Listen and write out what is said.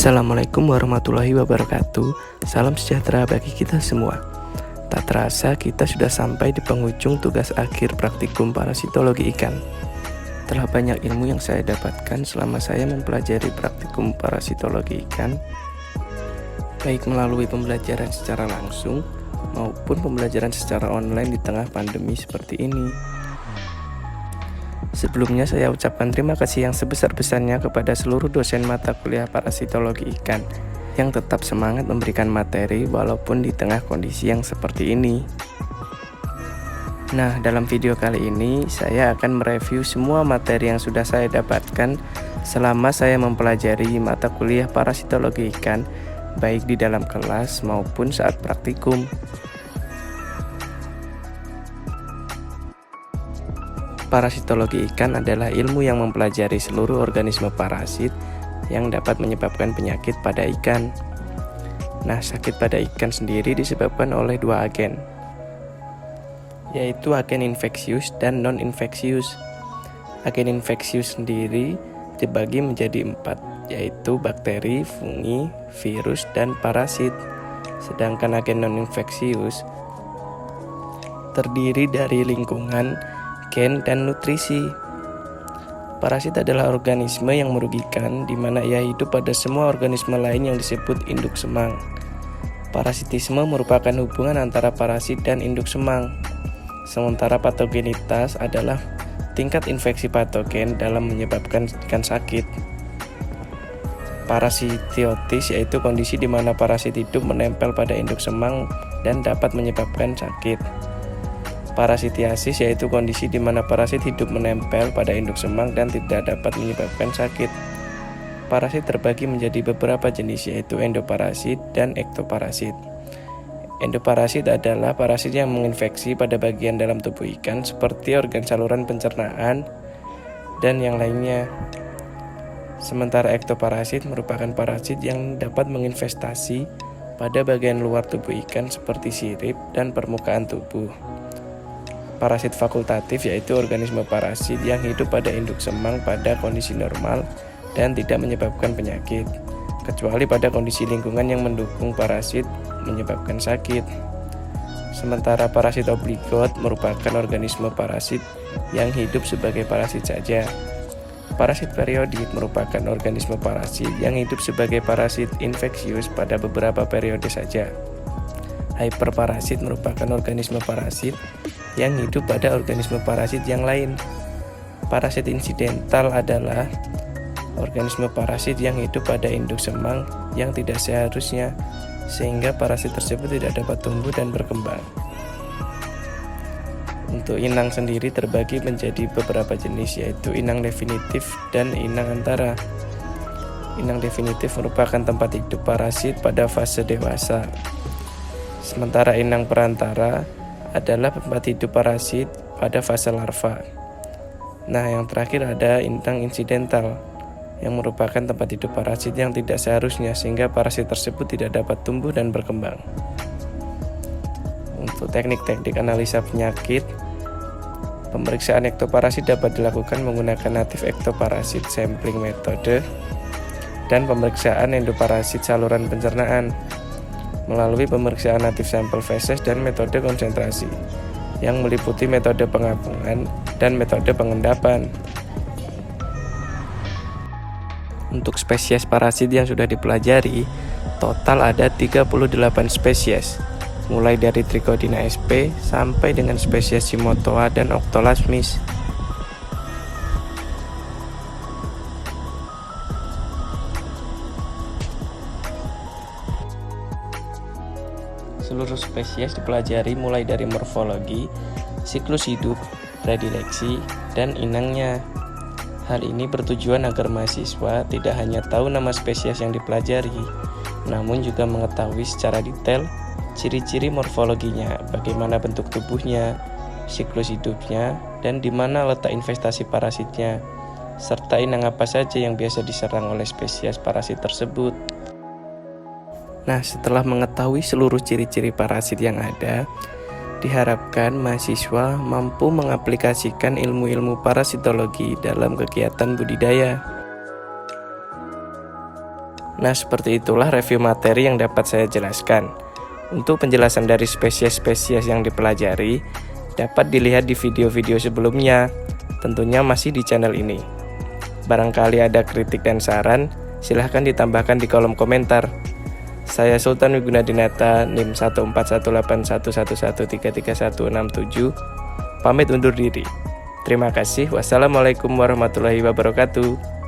Assalamualaikum warahmatullahi wabarakatuh. Salam sejahtera bagi kita semua. Tak terasa kita sudah sampai di penghujung tugas akhir praktikum parasitologi ikan. Telah banyak ilmu yang saya dapatkan selama saya mempelajari praktikum parasitologi ikan, baik melalui pembelajaran secara langsung maupun pembelajaran secara online di tengah pandemi seperti ini. Sebelumnya saya ucapkan terima kasih yang sebesar-besarnya kepada seluruh dosen mata kuliah parasitologi ikan yang tetap semangat memberikan materi walaupun di tengah kondisi yang seperti ini. Nah, dalam video kali ini saya akan mereview semua materi yang sudah saya dapatkan selama saya mempelajari mata kuliah parasitologi ikan, baik di dalam kelas maupun saat praktikum. Parasitologi ikan adalah ilmu yang mempelajari seluruh organisme parasit yang dapat menyebabkan penyakit pada ikan. Nah, sakit pada ikan sendiri disebabkan oleh dua agen, yaitu agen infeksius dan non-infeksius. Agen infeksius sendiri dibagi menjadi 4, yaitu bakteri, fungi, virus, dan parasit. Sedangkan agen non-infeksius terdiri dari lingkungan, gen, dan nutrisi. Parasit adalah organisme yang merugikan di mana ia hidup pada semua organisme lain yang disebut induk semang. Parasitisme merupakan hubungan antara parasit dan induk semang. Sementara patogenitas adalah tingkat infeksi patogen dalam menyebabkan ikan sakit. Parasitiosis yaitu kondisi di mana parasit hidup menempel pada induk semang dan dapat menyebabkan sakit. Parasitiasis yaitu kondisi di mana parasit hidup menempel pada induk semang dan tidak dapat menyebabkan sakit. Parasit terbagi menjadi beberapa jenis, yaitu endoparasit dan ektoparasit. Endoparasit adalah parasit yang menginfeksi pada bagian dalam tubuh ikan seperti organ saluran pencernaan dan yang lainnya. Sementara ektoparasit merupakan parasit yang dapat menginvestasi pada bagian luar tubuh ikan seperti sirip dan permukaan tubuh. Parasit fakultatif yaitu organisme parasit yang hidup pada induk semang pada kondisi normal dan tidak menyebabkan penyakit, kecuali pada kondisi lingkungan yang mendukung parasit menyebabkan sakit. Sementara parasit obligot merupakan organisme parasit yang hidup sebagai parasit saja. Parasit periodik merupakan organisme parasit yang hidup sebagai parasit infeksius pada beberapa periode saja. Hyperparasit merupakan organisme parasit yang hidup pada organisme parasit yang lain. Parasit insidental adalah organisme parasit yang hidup pada induk semang yang tidak seharusnya, sehingga parasit tersebut tidak dapat tumbuh dan berkembang. Untuk inang sendiri terbagi menjadi beberapa jenis, yaitu inang definitif dan inang antara. Inang definitif merupakan tempat hidup parasit pada fase dewasa. Sementara inang perantara adalah tempat hidup parasit pada fase larva. Nah, yang terakhir ada inang insidental, yang merupakan tempat hidup parasit yang tidak seharusnya, sehingga parasit tersebut tidak dapat tumbuh dan berkembang. Untuk teknik-teknik analisa penyakit, pemeriksaan ektoparasit dapat dilakukan menggunakan native ektoparasit sampling metode dan pemeriksaan endoparasit saluran pencernaan melalui pemeriksaan native sample feces dan metode konsentrasi yang meliputi metode pengapungan dan metode pengendapan. Untuk spesies parasit yang sudah dipelajari, total ada 38 spesies, mulai dari Trichodina sp sampai dengan spesies Cymothoa dan Octolasmis. Seluruh spesies dipelajari mulai dari morfologi, siklus hidup, predileksi, dan inangnya. Hal ini bertujuan agar mahasiswa tidak hanya tahu nama spesies yang dipelajari, namun juga mengetahui secara detail ciri-ciri morfologinya, bagaimana bentuk tubuhnya, siklus hidupnya, dan di mana letak investasi parasitnya, serta inang apa saja yang biasa diserang oleh spesies parasit tersebut. Nah, setelah mengetahui seluruh ciri-ciri parasit yang ada, diharapkan mahasiswa mampu mengaplikasikan ilmu-ilmu parasitologi dalam kegiatan budidaya. Nah, seperti itulah review materi yang dapat saya jelaskan. Untuk penjelasan dari spesies-spesies yang dipelajari, dapat dilihat di video-video sebelumnya, tentunya masih di channel ini. Barangkali ada kritik dan saran, silahkan ditambahkan di kolom komentar. Saya Sultan Wigunadinata, NIM 141811133167, pamit undur diri. Terima kasih. Wassalamualaikum warahmatullahi wabarakatuh.